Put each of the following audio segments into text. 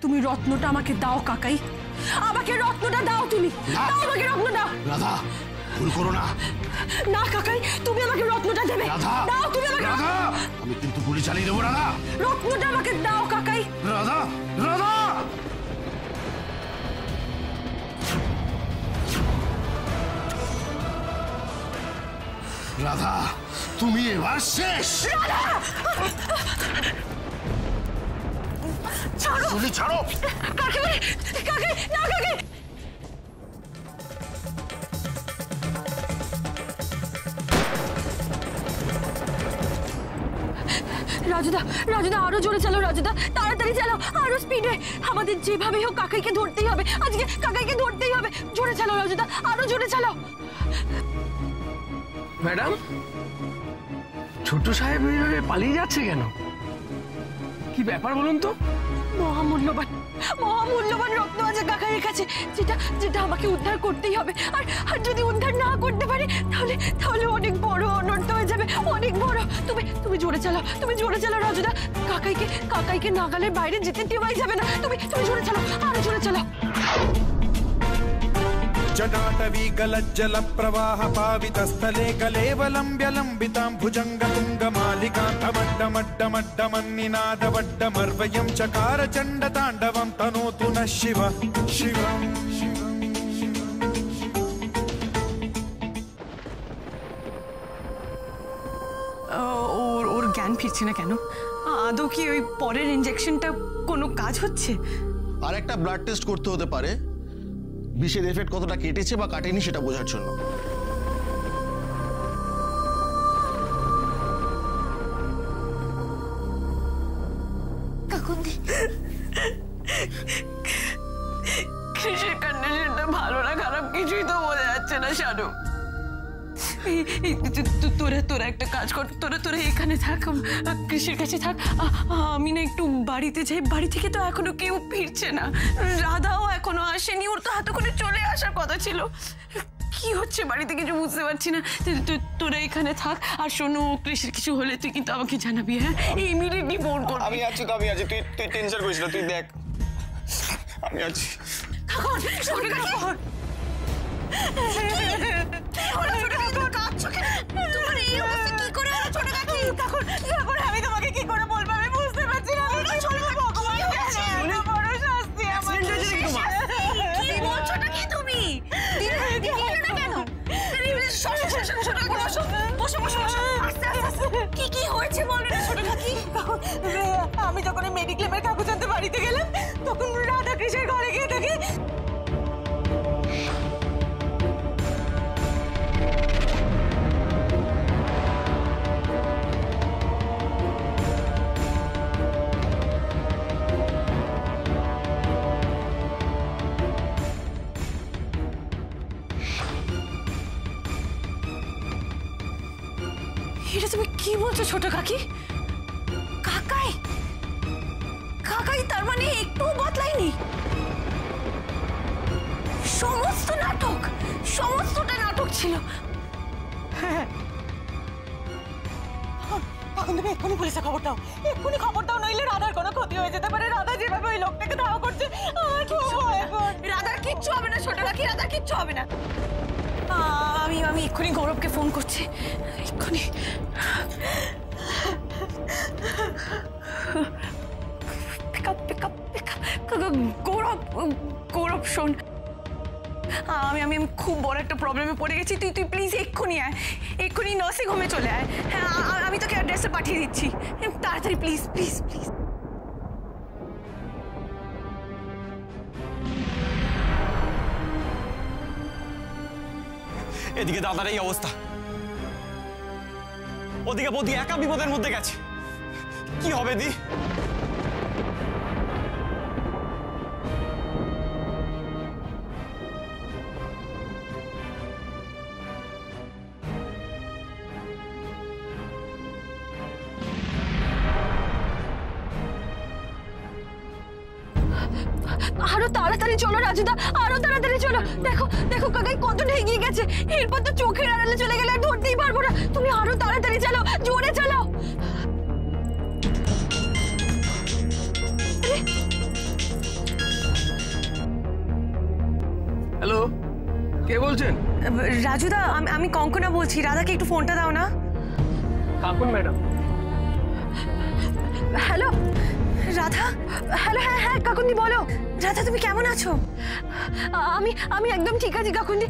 তুমি রত্নটা আমাকে দাও কাকাই, আমাকে রত্নটা দাও, তুমি দাও আমাকে রত্নটা। রাধা ভুল করো না। না কাকাই, তুমি আমাকে রত্নটা দেবে। দাও তুমি আমাকে। রাধা আমি কিন্তু গুলি চালিয়ে দেবো। রাধা রত্নটা আমাকে দাও কাকাই। রাধা রাধা রাধা তুমি এবার শেষ। রাধা ছাড়ো, গুলি ছাড়ো। কাকাই কাকাই না কাকাই। রাজুদা রাজুদা আরো জোরে চালাও, রাজুদা তাড়াতাড়ি চালাও, আরো স্পিডে। আমাদের যেভাবে হোক কাকাইকে ধরতেই হবে, আজকে কাকাইকে ধরতেই হবে। জোরে চালাও রাজুদা, আরো জোরে চালাও। ম্যাডাম, ছোট সাহেব এইভাবে পালিয়ে যাচ্ছে কেন? কি ব্যাপার বলুন তো? মহামূল্যবান মহামূল্যবান রত্ন আছে কাকাইয়ের কাছে, যেটা যেটা আমাকে উদ্ধার করতেই হবে। আর যদি উদ্ধার না করতে পারি তাহলে তাহলে অনেক বড় অনর্থ হয়ে যাবে, অনেক বড়। তুমি জোরে চালাও, তুমি জোরে চালাও রাজুদা। কাকাইকে নাগালের বাইরে যেতে দেওয়াই যাবে না। তুমি জোরে চালাও, আরো জোরে চালাও। जटाटवी गलज्जल प्रवाह पावितस्थले कलेवलम्ब्य लम्बितां भुजङ्गतुङ्गमालिकान्तमड्डमड्डमड्डमन्निनादवड्डमर्वयं चकार चण्डताण्डवं तनोतु नः शिव शिवम् ওর জ্ঞান ফিরছে না কেন? আদৌ কি ওই পরের ইনজেকশনটা কোনো কাজ হচ্ছে? আর একটা ব্লাড টেস্ট করতে হতে পারে, বিষের এফেক্ট কতটা কেটেছে বা কাটেনি সেটা বোঝার জন্য। কৃষির কন্ডিশনটা ভালো না খারাপ কিছুই তো বোঝা যাচ্ছে না শানু। তোরা একটা কাজ কর, তোরা এখানে থাক, কৃষির কাছে থাক। আমি না একটু বাড়িতে যাই। বাড়ি থেকে তো এখনো কেউ ফিরছে না, রাধাও এখনো আসেনি। ওর তো এতক্ষণে চলে আসার কথা ছিল। কি হচ্ছে বাড়িতে কিছু বুঝতে পারছি না। তোরা এখানে থাক। আর শোনো, কৃষির কিছু হলে তুই কিন্তু আমাকে জানাবি, হ্যাঁ? ইমিডিয়েটলি ফোন কর। আমি আছি তো, আমি আছি। তুই টেনশন করিস না, তুই দেখ আমি আছি। আমি তোমাকে কি করে বলবো, আমি বুঝতে পারছি না। আমি যখন মেডিক্লেমের কাগজ আনতে বাড়িতে গেলাম, তখন রাধা কৃষ্ণের ঘরে গিয়ে দেখি এটা তুমি কি বলছো ছোট কাকি? কাকাই তার মানে একটু বদলায়নি? সমস্তটা নাটক ছিল। এখন তুমি এক্ষুনি পুলিশে খবর দাও, এক্ষুনি খবর দাও, নইলে রাধার কোনো ক্ষতি হয়ে যেতে পারে। রাধা যেভাবে ওই লোকটাকে ধাওয়া করছে, আমার খুব ভয় করে। রাধার কিচ্ছু হবে না ছোট কাকি, রাধার কিচ্ছু হবে না। আমি এক্ষুনি গৌরবকে ফোন করছি, এক্ষুনি। গৌরব শোন, আমি খুব বড় একটা প্রবলেমে পড়ে গেছি। তুই প্লিজ এক্ষুনি আয়, এক্ষুনি নার্সিং হোমে চলে আয়। হ্যাঁ, আমি তোকে অ্যাড্রেসে পাঠিয়ে দিচ্ছি, তাড়াতাড়ি প্লিজ প্লিজ প্লিজ। এদিকে দাদার এই অবস্থা, ওদিকে বৌদি একা বিপদের মধ্যে গেছে। কি হবে দি? আরো তাড়াতাড়ি চলো রাজুদা, আরো তাড়াতাড়ি চলো। দেখো দেখো কাকাই কতটা এগিয়ে গেছে, এরপর তো চোখের আড়ালে চলে গেলে আর ধরতেই পারবো না। তুমি আরো তাড়াতাড়ি চালাও, জোরে চালাও। বলছেন? রাজুদা, আমি কঙ্কনা বলছি। রাধাকে একটু ফোনটা দাও না। কাকুন ম্যাডাম। হ্যালো রাধা? হ্যালো, হ্যাঁ হ্যাঁ কাকুন্দি বলো। রাধা, তুমি কেমন আছো? আমি একদম ঠিক আছি কাকুন্দি,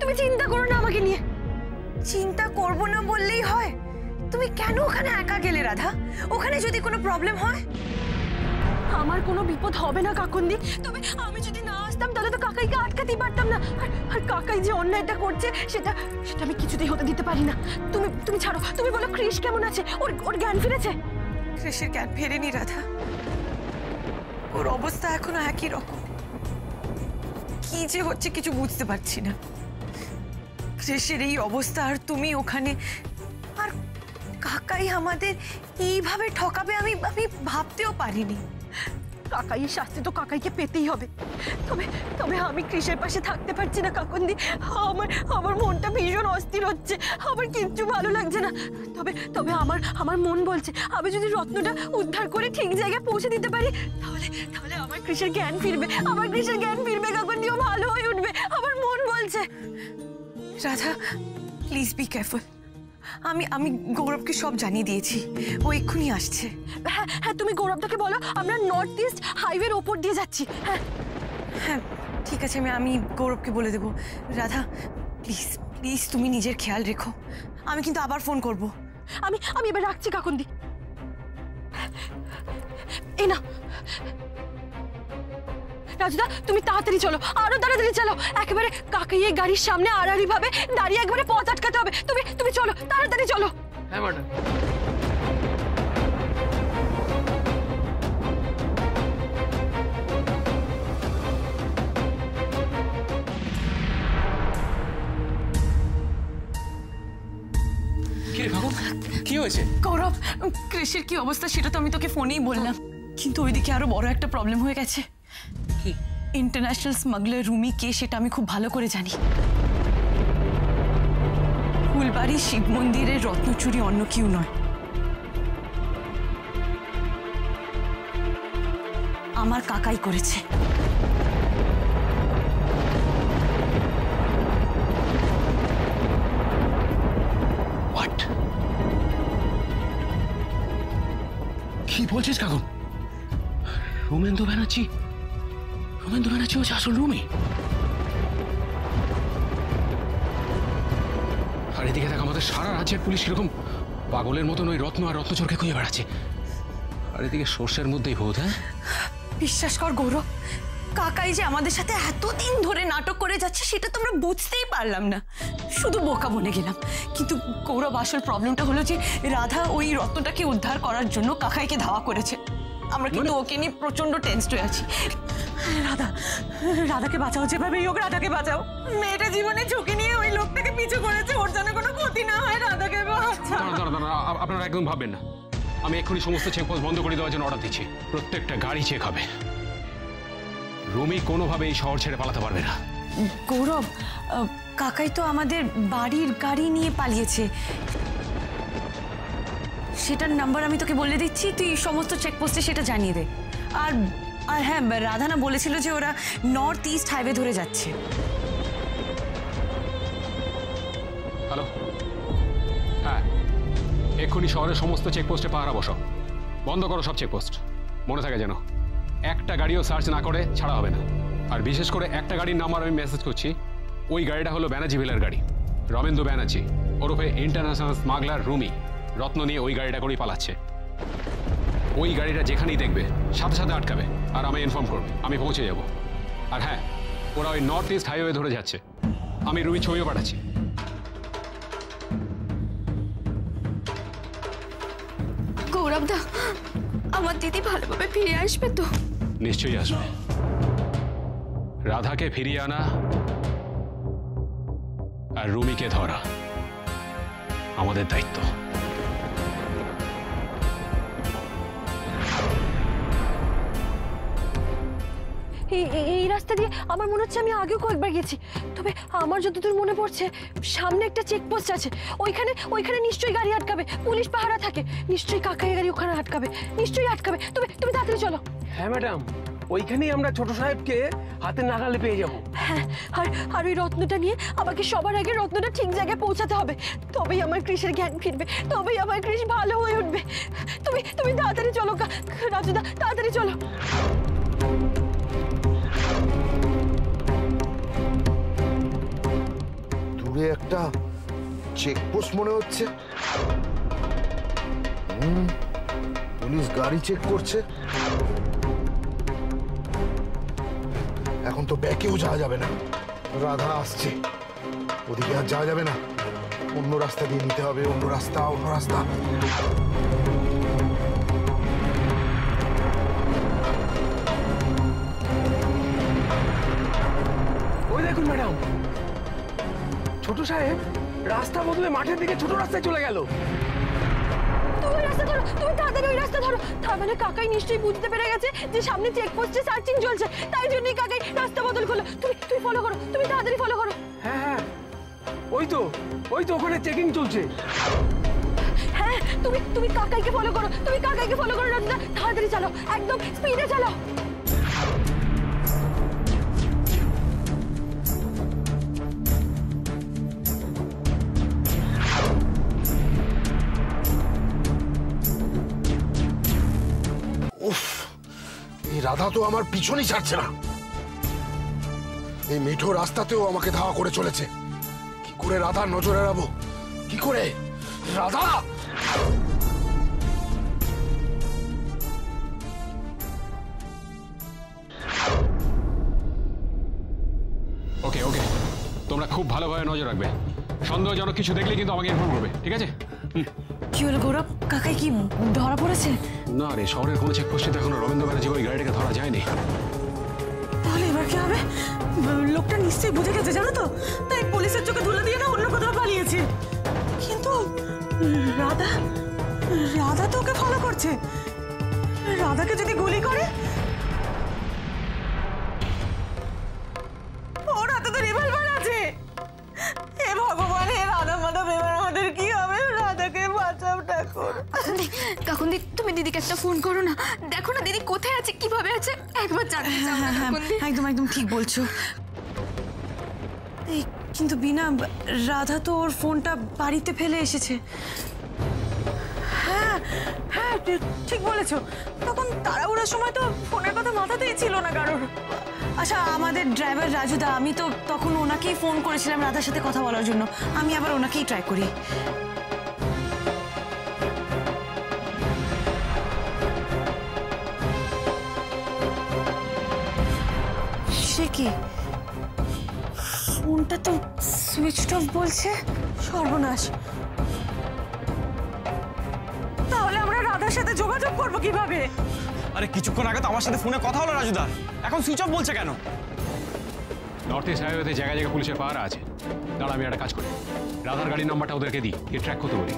তুমি চিন্তা করো না আমাকে নিয়ে। চিন্তা করবো না বললেই হয়? তুমি কেন ওখানে একা গেলে রাধা? ওখানে যদি কোনো প্রবলেম হয়? আমার কোনো বিপদ হবে না কাকুন্দি, তবে আমি যদি না আসতাম তাহলে তো কাকাইকে আটকাতেই পারতাম না। আর কাকাই যে অন্যায়টা করছে সেটা আমি কিছুতেই হতে দিতে পারি না। তুমি ছাড়ো, তুমি বলো ক্রিশ কেমন আছে? ওর জ্ঞান ফিরেছে? কৃষির জ্ঞান ফেরেনি রাধা। ওর অবস্থা এখনো একই রকম। কি যে হচ্ছে কিছু বুঝতে পারছি না। কৃষির এই অবস্থা, আর তুমি ওখানে, আর কাকাই আমাদের এইভাবে ঠকাবে আমি ভাবতেও পারিনি। কাকাইয়ের শাস্তি তো কাকাইকে পেতেই হবে। তবে আমি কৃষের পাশে থাকতে পারছি না কাকুন্দি। আমার মনটা ভীষণ অস্থির হচ্ছে, আমার কিচ্ছু ভালো লাগছে না। তবে আমার মন বলছে আমি যদি রত্নটা উদ্ধার করে ঠিক জায়গায় পৌঁছে দিতে পারি তাহলে আমার কৃষের জ্ঞান ফিরবে। আমার কৃষের জ্ঞান ফিরবে কাকুন্দি, ও ভালো হয়ে উঠবে, আমার মন বলছে। Radha, please be careful. আমি গৌরবকে সব জানিয়ে দিয়েছি, ও এক্ষুনি আসছে। হ্যাঁ তুমি গৌরবদাকে বলো আমরা নর্থ ইস্ট হাইওয়ের ওপর দিয়ে যাচ্ছি। হ্যাঁ ঠিক আছে, আমি গৌরবকে বলে দেবো। রাধা প্লিজ প্লিজ তুমি নিজের খেয়াল রেখো। আমি কিন্তু আবার ফোন করব। আমি এবার রাখছি কাকুন্দি। এই না রাজুদা, তুমি তাড়াতাড়ি চলো, আরো তাড়াতাড়ি চলো। একেবারে কাকাইয়ের গাড়ির সামনে আড়াআড়ি ভাবে দাঁড়িয়ে একবারে পথ আটকাতে হবে। তুমি চলো, তাড়াতাড়ি চলো। হ্যাঁ ম্যাডাম। কি হয়েছে? গৌরব, কৃষির কি অবস্থা সেটা তো আমি তোকে ফোনেই বললাম, কিন্তু ওইদিকে আরো বড় একটা প্রবলেম হয়ে গেছে। কি? ইন্টারন্যাশনাল স্মাগলার রুমি কে সেটা আমি খুব ভালো করে জানি। ফুলবাড়ি শিব মন্দিরের রত্ন চুরি অন্য কেউ নয়, আমার কাকাই করেছে। হোয়াট? কি বলছিস কাকুন? রোমেন্দু ব্যানার্জি হচ্ছে আসল রুমি। আর এদিকে দেখ আমাদের সারা রাজ্যের পুলিশ কিরকম পাগলের মতন ওই রত্ন আর রত্নচোরকে খুঁজে বেড়াচ্ছে। আর এদিকে সর্ষের মধ্যেই ভূত। হ্যাঁ বিশ্বাস কর গৌরব, কাকাই যে আমাদের সাথে এতদিন ধরে নাটক করে যাচ্ছে সেটা তো আমরা বুঝতেই পারলাম না, শুধু বোকা বনে গেলাম। কিন্তু গৌরব, আসল প্রবলেমটা হলো যে রাধা ওই রত্নটাকে উদ্ধার করার জন্য কাকাইকে ধাওয়া করেছে। আমরা কিন্তু ওকে নিয়ে প্রচন্ড টেনসড হয়ে আছি। রাধাকে বাঁচাও, যেভাবেই হোক রাধাকে বাঁচাও। মেয়েটা জীবনে ঝুঁকি নিয়ে ওই লোকটাকে পিছু করেছে, ওর যেন কোনো ক্ষতি না হয়। রাধাকে বাঁচাও। আপনারা একদম ভাববেন না, আমি এক্ষুনি সমস্ত চেকপোস্ট বন্ধ করে দেওয়ার জন্য অর্ডার দিচ্ছি। প্রত্যেকটা গাড়ি চেক হবে। রুমি কোনোভাবে এই শহর ছেড়ে পালাতে পারবে না। গৌরব, কাকাই তো আমাদের বাড়ির গাড়ি নিয়ে পালিয়েছে, সেটার নাম্বার আমি তোকে বলে দিচ্ছি, তুই সমস্ত চেকপোস্টে সেটা জানিয়ে দে। আর হ্যাঁ, রাধানা বলেছিল যে ওরা নর্থ ইস্ট হাইওয়ে ধরে যাচ্ছে। হ্যালো, হ্যাঁ এক্ষুনি শহরের সমস্ত চেকপোস্টে পাহারা বসো, বন্ধ করো সব চেকপোস্ট। মনে থাকে যেন একটা গাড়িও সার্চ না করে ছাড়া হবে না। আর বিশেষ করে একটা গাড়ির নাম্বার আমি মেসেজ করছি, ওই গাড়িটা হলো ব্যানার্জি ভিলার গাড়ি। রমেন্দু ব্যানার্জি ওরফে ইন্টারন্যাশনাল স্মাগলার রুমি রত্ন নিয়ে ওই গাড়িটা করেই পালাচ্ছে। ওই গাড়িটা যেখানেই দেখবে সাথে সাথে আটকাবে আর আমি ইনফর্ম করবে, আমি পৌঁছে যাব। আর হ্যাঁ, ওরা ওই নর্থ ইস্ট হাইওয়ে ধরে যাচ্ছে। আমি রুমি ছবিও পাঠাচ্ছি। গৌরবদা, আমার দিদি ভালোভাবে ফিরে আসবে তো? নিশ্চয়ই আসবে। রাধাকে ফিরিয়ে আনা আর রুমিকে ধরা আমাদের দায়িত্ব। এই রাস্তা দিয়ে আমার মনে হচ্ছে আমি আগেও কয়েকবার গেছি, তবে আমার যতদূর মনে পড়ছে সামনে একটা চেকপোস্ট আছে, ওইখানে নিশ্চয়ই গাড়ি আটকাবে, পুলিশ পাহারা থাকে, নিশ্চয়ই কাকাই গাড়ি ওখানে আটকাবে, নিশ্চয়ই আটকাবে। তুমি তাড়াতাড়ি চলো। হ্যাঁ ম্যাডাম, ওইখানেই আমরা ছোট সাহেবকে হাতে নাগালে পেয়ে যাব। হ্যাঁ, আর ওই রত্নটা নিয়ে আমাকে সবার আগে রত্নটা ঠিক জায়গায় পৌঁছাতে হবে, তবেই আমার কৃষের জ্ঞান ফিরবে, তবেই আমার কৃষ ভালো হয়ে উঠবে। তুমি তাড়াতাড়ি চলো রাজুদা, তাড়াতাড়ি চলো। দূরে একটা চেকপোস্ট মনে হচ্ছে। পুলিশ গাড়ি চেক করছে। এখন তো ব্যাকেও যাওয়া যাবে না, রাধা আসছে, ওদিকে আর যাওয়া যাবে না, অন্য রাস্তা দিয়ে নিতে হবে। অন্য রাস্তা। ওই দেখুন ম্যাডাম, ছোট সাহেব রাস্তা বদলে মাঠের দিকে ছোট রাস্তায় চলে গেল। তুমি ওই রাস্তা ধরো, তুমি তাড়াতাড়ি ওই রাস্তা ধরো। তার মানে কাকাই নিশ্চয়ই বুঝতে পেরে গেছে যে সামনে চেকপোস্টে সার্চিং চলছে, তাই জন্যই কাকাই রাস্তা বদল করলো। তুমি ফলো করো, তুমি তাড়াতাড়ি ফলো করো। হ্যাঁ, ওই তো ওখানে চেকিং চলছে। হ্যাঁ, তুমি কাকাইকে ফলো করো, রাজুদা, তাড়াতাড়ি চালো, একদম স্পিডে চালো। উফ, এই রাধা তো আমার পিছনই ছাড়ছে না। এই মেঠো রাস্তাতেও আমাকে ধাওয়া করে চলেছে। কি করে রাধার নজর এড়াবো? কি করে? রাধা! ওকে, তোমরা খুব ভালোভাবে নজর রাখবে। সন্দেহজনক কিছু দেখলে কিন্তু আমাকে ইনফর্ম করবে, ঠিক আছে? কি হলো গৌরব, কাকাই কি ধরা পড়েছে? না রে, শহরের কোনো চেকপোস্টে এখনো রবীন্দ্র ব্যানার্জি ওই গাড়িটাকে ধরা যায়নি। তাহলে এবার কি হবে? লোকটা নিশ্চয়ই বুঝে গেছে, জানো তো, তাই পুলিশের চোখে ধুলে দিয়ে না অন্য কোথাও পালিয়েছে। কিন্তু রাধা তো ওকে ফলো করছে। রাধাকে যদি গুলি করে, ওর হাতে তো রিভলভার আছে। হে ভগবান, হে রাধা মাধব, এবার আমাদের কি হবে? রাধাকে বাঁচাও ঠাকুর। কাকুন্দি, তুমি দিদিকে একটা ফোন করো না, দেখো না দিদি কোথায় আছে, কিভাবে আছে, একবার জানতে চাও না কাকুন্দি। একদম ঠিক বলছো। এই কিন্তু বিনা, রাধা তো ওর ফোনটা বাড়িতে ফেলে এসেছে। হ্যাঁ, ঠিক বলেছো। তখন তাড়াহুড়োর সময় তো ফোনের কথা মাথাতেই ছিল না কারোর। আচ্ছা, আমাদের ড্রাইভার রাজুদা, আমি তো তখন ওনাকেই ফোন করেছিলাম রাধার সাথে কথা বলার জন্য। আমি আবার ওনাকেই ট্রাই করি। সে কি, ফোনটা তো সুইচড অফ বলছে। সর্বনাশ, তাহলে আমরা রাধার সাথে যোগাযোগ করবো কিভাবে? আরে কিছুক্ষণ আগে তো আমার সাথে ফোনে কথা হলো রাজুদার, এখন সুইচ অফ বলছে কেন? নর্থ ইস্ট হাইওয়েতে জায়গায় জায়গায় পুলিশের পাহারা আছে। দাঁড়া, আমি একটা কাজ করি, রাধার গাড়ির নাম্বারটা ওদেরকে দিই, ট্র্যাক করতে বলি।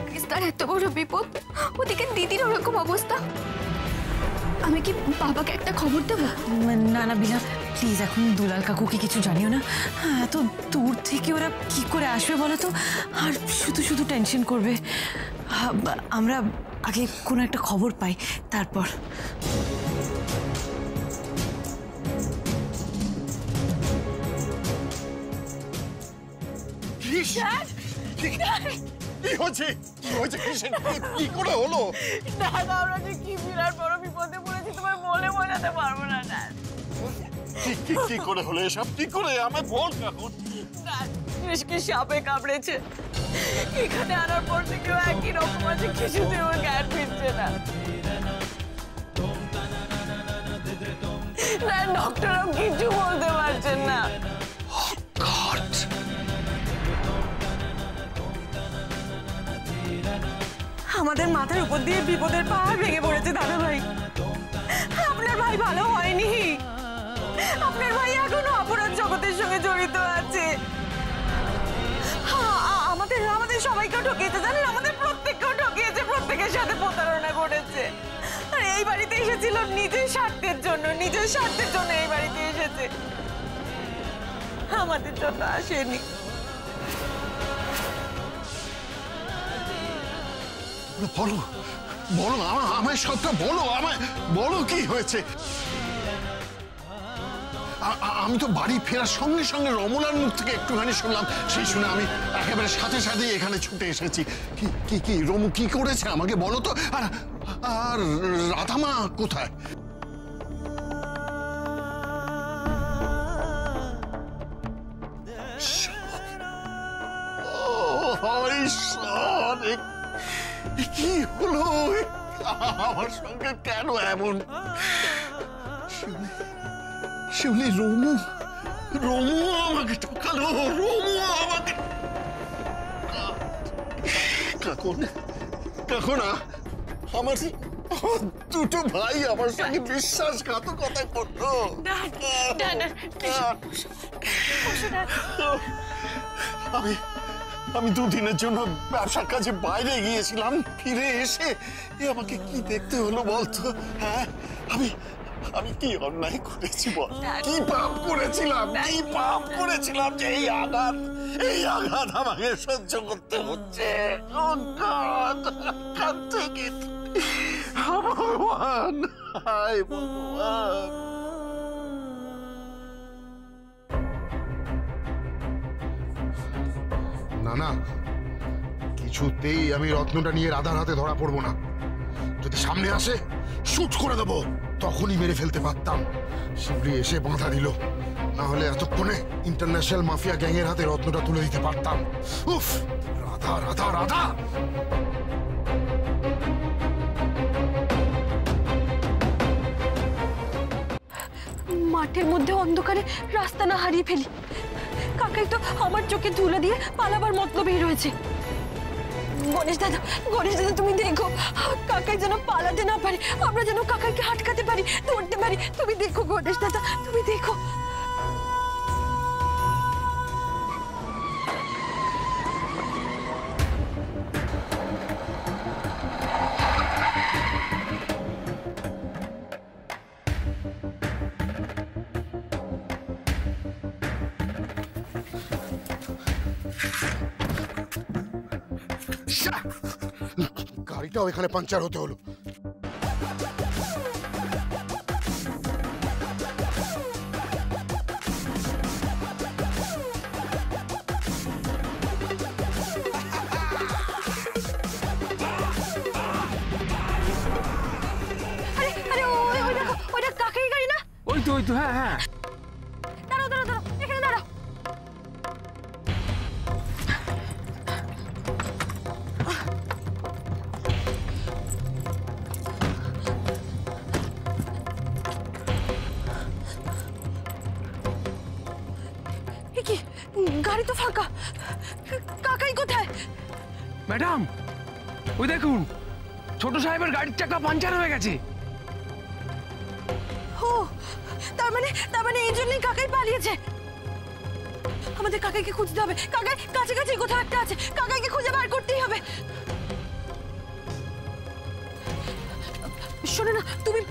কৃষ্ণার এত বড় বিপদ, ওদিকে দিদির ওরকম অবস্থা। আমি কি বাবাকে একটা খবর দেবো? না বিনা, প্লিজ, এখন দুলাল কাকুকে কিছু জানিও না। এত দূর থেকে ওরা কি করে আসবে বলো তো, আর শুধু টেনশন করবে। আমরা আগে কোনো একটা খবর পাই, তারপর। কি হয়েছে? কি করে হলো? দাদা, আমরা যে কি বিরাট বড় বিপদে পড়েছি তোমার বলে বোঝাতে পারবো না। কি করে হলো এসব? কি করে আমায় বল এখন। কৃষকে সাপে কামড়েছে। এখানে আনার পর থেকেও একই রকম আছে, কিছুতে ওর জ্ঞান ফিরছে না। ডক্টরও কিছু বলতে পারছেন না। আমাদের মাথার উপর দিয়ে বিপদের পাহাড় ভেঙে পড়েছে দাদা ভাই। আপনার ভাই ভালো হয়নি, আপনার ভাই এখনো অপরাধ জগতের সঙ্গে জড়িত আছে। আমাদের সবাইকেও ঠকিয়েছে, জানেন, আমাদের প্রত্যেককেও ঠকিয়েছে, প্রত্যেকের সাথে প্রতারণা করেছে। আর এই বাড়িতে এসেছিল নিজের স্বার্থের জন্য এই বাড়িতে এসেছে, আমাদের জন্য আসেনি। বলো বলো আমায় সবটা বলো, আমায় বলো কি হয়েছে। আমি তো বাড়ি ফেরার সঙ্গে সঙ্গে রমনার মুখ থেকে একটুখানি শুনলাম, সেই শুনে আমি একেবারে সাথে সাথেই এখানে ছুটে এসেছি। কি কি কি রমু কি করেছে আমাকে বলো তো। আর রাধামা কোথায়? কি হলো আমার সঙ্গে, কেন এমন? শিউলি, রমু আমাকে ঠকালো, রমু আমাকে। কাকনা, আমার দুটো ভাই আমার সঙ্গে বিশ্বাসঘাতকতা করলো। আমি দুদিনের জন্য ব্যবসার কাজে বাইরে গিয়েছিলাম, ফিরে এসে আমাকে কি দেখতে হলো বলতো? হ্যাঁ, আমি কি অন্যায় করেছি বল? কি পাপ করেছিলাম যে এই আঘাত আমাকে সহ্য করতে হচ্ছে? ভগবান, হায় ভগবান। না, কিছুতেই আমি রত্নটা নিয়ে রাধার হাতে ধরা পড়বো না। যদি সামনে আসে শুট করে দেবো, তখনই মেরে ফেলতে পারতাম। শিবলি এসে বাঁধা দিল, না হলে এতক্ষণে ইন্টারন্যাশনাল মাফিয়া গ্যাংয়ের হাতে রত্নটা তুলে দিতে পারতাম। উফ, রাধা। মাঠের মধ্যে অন্ধকারে রাস্তা না হারিয়ে ফেলি। কাকাই তো আমার চোখে ধুলো দিয়ে পালাবার মতলব বের হয়েছে। গণেশ দাদা তুমি দেখো, কাকাই যেন পালাতে না পারে, আমরা যেন কাকাইকে আটকাতে পারি, ধরতে পারি। তুমি দেখো গণেশ দাদা, তুমি দেখো। গাড়িটাও এখানে পাঞ্চার হতে হলো। আরে ওই দেখো, ওইটা কাকাই গাড়ি না? ওই তো হ্যাঁ। দাঁড়াও, এখানে দাঁড়াও। কি গাড়ি তো ফাঁকা, কাকাই কোথায়? ম্যাডাম, ওই দেখুন ছোট সাহেবের গাড়ির চাকা পাঞ্চার হয়ে গেছে। ও, তার মানে এই জন্যই কাকাই পালিয়েছে। আমাদের কাকাইকে খুঁজতে হবে। কাকাই কাছাকাছি কোথাও একটা আছে, কাকাইকে খুঁজে বার করতেই হবে। শোনো না,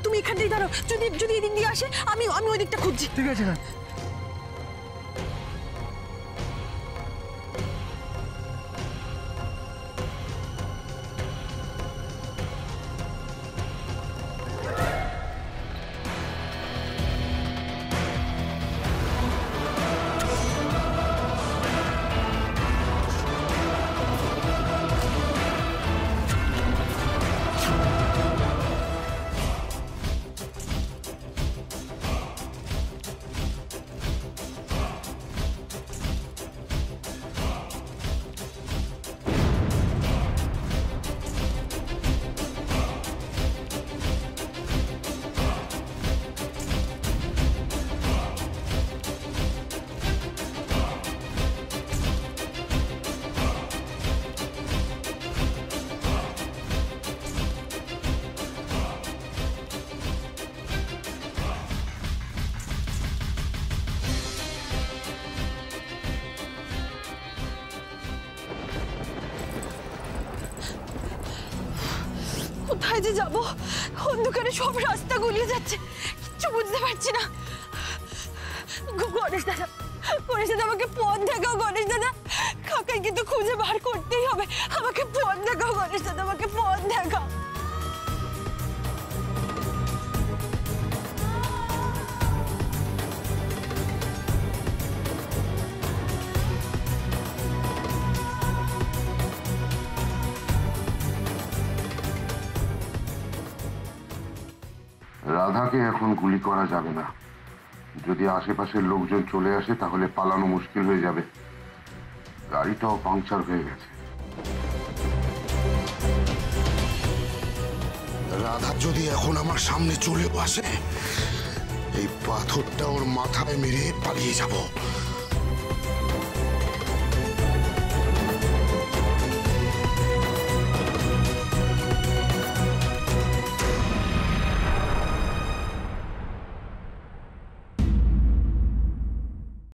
তুমি এখান দিয়ে দাঁড়াও। যদি এদিক দিয়ে আসে, আমি ওই দিকটা খুঁজছি। ঠিক আছে না? কোথায় যে যাবো? অন্ধকারে সব রাস্তা গুলিয়ে যাচ্ছে, কিচ্ছু বুঝতে পারছি না। গণেশ দাদা আমাকে পথ দেখাও। গণেশ দাদা, কাকাইকে তো খুঁজে বার করতেই হবে। আমাকে পথ দেখাও গণেশ দাদা, আমাকে পথ দেখাও। রাধাকে এখন গুলি করা যাবে না। যদি আশেপাশের লোকজন চলে আসে তাহলে পালানো মুশকিল হয়ে যাবে। গাড়িটাও পাংচার হয়ে গেছে। রাধা যদি এখন আমার সামনে চলে আসে, এই পাথরটা ওর মাথায় মেরে পালিয়ে যাব।